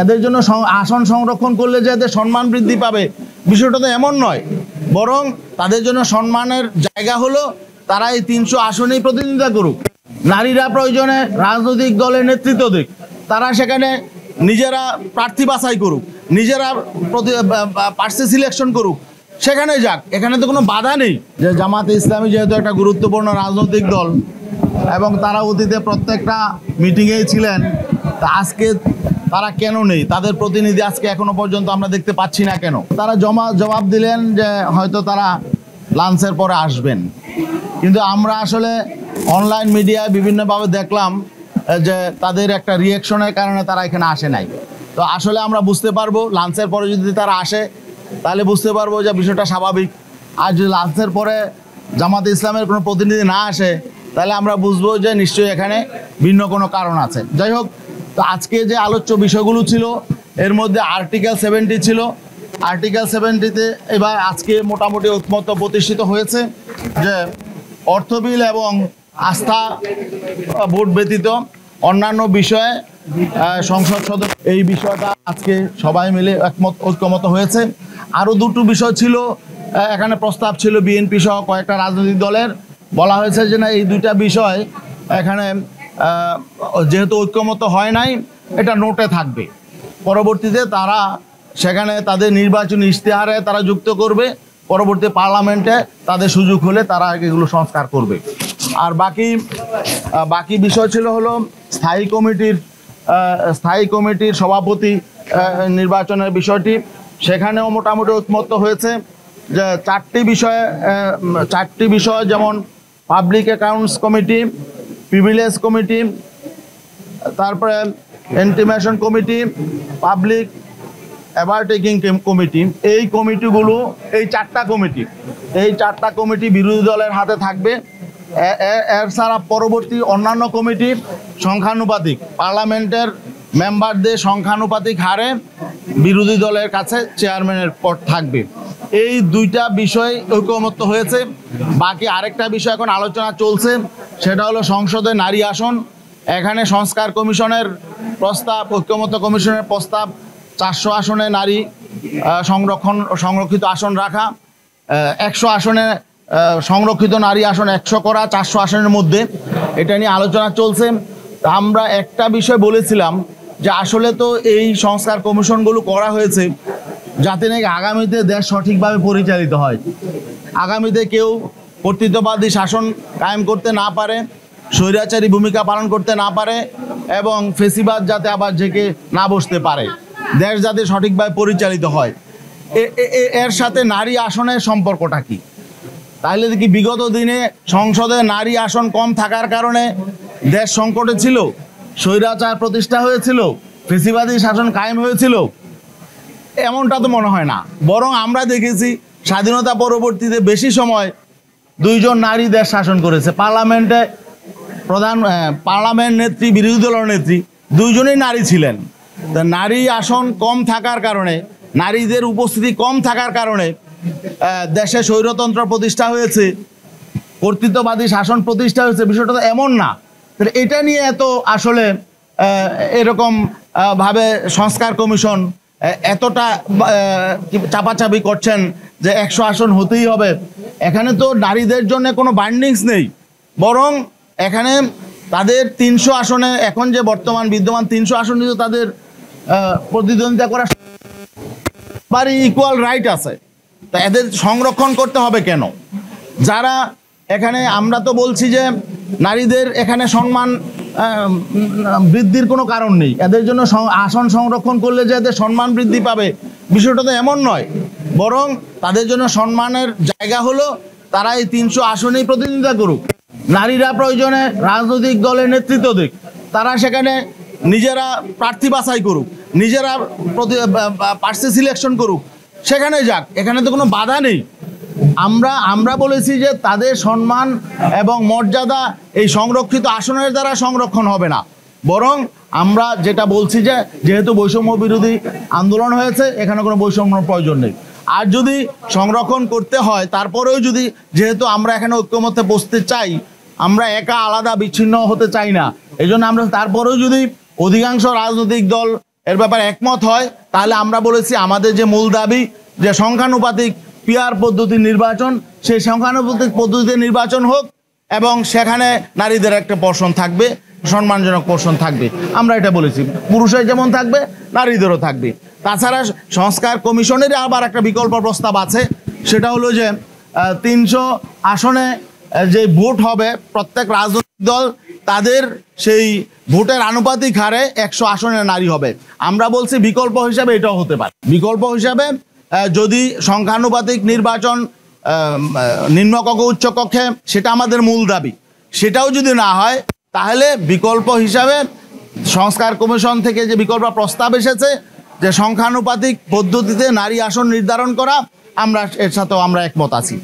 এদের জন্য আসন সংরক্ষণ করলে যে এদের সম্মান বৃদ্ধি পাবে বিষয়টা তো এমন নয়, বরং তাদের জন্য সম্মানের জায়গা হলো তারা এই 300 আসনেই প্রতিনিধিত্ব করুক। নারীরা প্রয়োজনে রাজনৈতিক দলের নেতৃত্ব দিক, তারা সেখানে নিজেরা প্রার্থী বাছাই করুক, নিজেরা প্রার্থী সিলেকশন করুক, সেখানে যাক, এখানে তো কোনো বাধা নেই। যে জামাতে ইসলামী যেহেতু একটা গুরুত্বপূর্ণ রাজনৈতিক দল এবং তারা অতীতে প্রত্যেকটা মিটিংয়েই ছিলেন, তা আজকে তারা কেন নেই, তাদের প্রতিনিধি আজকে এখনো পর্যন্ত আমরা দেখতে পাচ্ছি না কেন? তারা জবাব দিলেন যে হয়তো তারা লাঞ্চের পরে আসবেন, কিন্তু আমরা আসলে অনলাইন মিডিয়ায় বিভিন্নভাবে দেখলাম যে তাদের একটা রিয়াকশনের কারণে তারা এখানে আসে নাই। তো আসলে আমরা বুঝতে পারবো লাঞ্চের পরে যদি তারা আসে তাহলে বুঝতে পারবো যে বিষয়টা স্বাভাবিক। আর যদি লাঞ্চের পরে জামাতে ইসলামের কোনো প্রতিনিধি না আসে তাহলে আমরা বুঝবো যে নিশ্চয়ই এখানে ভিন্ন কোনো কারণ আছে। যাই হোক, তো আজকে যে আলোচ্য বিষয়গুলো ছিল এর মধ্যে আর্টিকেল 70 ছিল। আর্টিকেল 70-তে এবার আজকে মোটামুটি ঐকমত্য প্রতিষ্ঠিত হয়েছে যে অর্থ বিল এবং আস্থা ভোট ব্যতীত অন্যান্য বিষয়ে সংসদ সদস্য এই বিষয়টা আজকে সবাই মিলে ঐক্যমত হয়েছে। আরও দুটো বিষয় ছিল, এখানে প্রস্তাব ছিল বিএনপি সহ কয়েকটা রাজনৈতিক দলের, বলা হয়েছে যে না এই দুইটা বিষয় এখানে যেহেতু ঐক্যমত হয় নাই এটা নোটে থাকবে, পরবর্তীতে তারা সেখানে তাদের নির্বাচনী ইশতেহারে তারা যুক্ত করবে, পরবর্তী পার্লামেন্টে তাদের সুযোগ হলে তারা এগুলো সংস্কার করবে। আর বাকি বিষয় ছিল হলো স্থায়ী কমিটির সভাপতি নির্বাচনের বিষয়টি। সেখানেও মোটামুটি ঐকমত্য হয়েছে যে চারটি বিষয় যেমন public accounts committee, privilege committee, তারপরে ইন্টিমেশন কমিটি, পাবলিক অ্যাভারটেকিং কমিটি, এই কমিটিগুলো এই চারটা কমিটি বিরোধী দলের হাতে থাকবে। এর ছাড়া পরবর্তী অন্যান্য কমিটি সংখ্যানুপাতিক, পার্লামেন্টের মেম্বারদের সংখ্যানুপাতিক হারে বিরোধী দলের কাছে চেয়ারম্যানের পদ থাকবে। এই দুইটা বিষয় ঐকমত্য হয়েছে। বাকি আরেকটা বিষয় এখন আলোচনা চলছে, সেটা হলো সংসদে নারী আসন। এখানে সংস্কার কমিশনের প্রস্তাব, ঐকমত্য কমিশনের প্রস্তাব 400 আসনে নারী সংরক্ষিত আসন রাখা, 100 আসনে সংরক্ষিত নারী আসন 100 করা, 400 আসনের মধ্যে, এটা নিয়ে আলোচনা চলছে। আমরা একটা বিষয় বলেছিলাম যে আসলে তো এই সংস্কার কমিশনগুলো করা হয়েছে যাতে নাকি আগামীতে দেশ সঠিকভাবে পরিচালিত হয়, আগামীতে কেউ কর্তৃত্ববাদী শাসন কায়েম করতে না পারে, স্বৈরাচারী ভূমিকা পালন করতে না পারে এবং ফেসিবাদ যাতে আবার জেগে না বসতে পারে, দেশ যাতে সঠিকভাবে পরিচালিত হয়। এর সাথে নারী আসনের সম্পর্কটা কি? তাহলে কি বিগত দিনে সংসদে নারী আসন কম থাকার কারণে দেশ সংকটে ছিল, স্বৈরাচার প্রতিষ্ঠা হয়েছিল, ফেসিবাদী শাসন কায়েম হয়েছিল? এমনটা তো মনে হয় না। বরং আমরা দেখেছি স্বাধীনতা পরবর্তীতে বেশি সময় 2 জন নারী দেশ শাসন করেছে। পার্লামেন্ট নেত্রী, বিরোধী দলের নেত্রী 2 জনই নারী ছিলেন। তা নারী আসন কম থাকার কারণে, নারীদের উপস্থিতি কম থাকার কারণে দেশে স্বৈরতন্ত্র প্রতিষ্ঠা হয়েছে, কর্তৃত্ববাদী শাসন প্রতিষ্ঠা হয়েছে, বিষয়টা তো এমন না। এটা নিয়ে এত আসলে এরকম ভাবে সংস্কার কমিশন এতটা চাপাচাপি করছেন যে 100 আসন হতেই হবে। এখানে তো নারীদের জন্য কোনো বাইন্ডিংস নেই, বরং এখানে তাদের 300 আসনে, এখন যে বর্তমান বিদ্যমান 300 আসনে তো তাদের প্রতিদ্বন্দ্বিতা করার ইকুয়াল রাইট আছে। তা এদের সংরক্ষণ করতে হবে কেন? যারা এখানে, আমরা তো বলছি যে নারীদের এখানে সম্মান বৃদ্ধির কোনো কারণ নেই, এদের জন্য আসন সংরক্ষণ করলে যে এদের সম্মান বৃদ্ধি পাবে বিষয়টা তো এমন নয়, বরং তাদের জন্য সম্মানের জায়গা হলো তারা এই 300 আসনেই প্রতিনিধিত্ব করুক। নারীরা প্রয়োজনে রাজনৈতিক দলের নেতৃত্ব দিক, তারা সেখানে নিজেরা প্রার্থী বাছাই করুক, নিজেরা প্রার্থী সিলেকশন করুক, সেখানে যাক, এখানে তো কোনো বাধা নেই। আমরা বলেছি যে তাদের সম্মান এবং মর্যাদা এই সংরক্ষিত আসনের দ্বারা সংরক্ষণ হবে না, বরং আমরা যেটা বলছি যে যেহেতু বৈষম্য বিরোধী আন্দোলন হয়েছে, এখানে কোনো বৈষম্যের প্রয়োজন নেই। আর যদি সংরক্ষণ করতে হয়, তারপরেও যদি, যেহেতু আমরা এখানে ঐক্যমত্যে বসতে চাই, আমরা একা আলাদা বিচ্ছিন্ন হতে চাই না, এই জন্য আমরা তারপরেও যদি অধিকাংশ রাজনৈতিক দল এর ব্যাপারে একমত হয়, তাহলে আমরা বলেছি আমাদের যে মূল দাবি যে সংখ্যানুপাতিক পিআর পদ্ধতির নির্বাচন, সেই সংখ্যানুপাতিক পদ্ধতিতে নির্বাচন হোক এবং সেখানে নারীদের একটা পোর্শন থাকবে, সম্মানজনক পোর্শন থাকবে। আমরা এটা বলেছি, পুরুষের যেমন থাকবে নারীদেরও থাকবে। তাছাড়া সংস্কার কমিশনের আবার একটা বিকল্প প্রস্তাব আছে, সেটা হলো যে 300 আসনে যে ভোট হবে প্রত্যেক রাজনৈতিক দল তাদের সেই ভোটের আনুপাতিক হারে 100 আসনে নারী হবে। আমরা বলছি বিকল্প হিসাবে এটাও হতে পারে। বিকল্প হিসাবে যদি সংখ্যানুপাতিক নির্বাচন নিম্নকক্ষ উচ্চকক্ষে, সেটা আমাদের মূল দাবি, সেটাও যদি না হয় তাহলে বিকল্প হিসাবে সংস্কার কমিশন থেকে যে বিকল্প প্রস্তাব এসেছে যে সংখ্যানুপাতিক পদ্ধতিতে নারী আসন নির্ধারণ করা, আমরা এর সাথেও আমরা একমত আছি।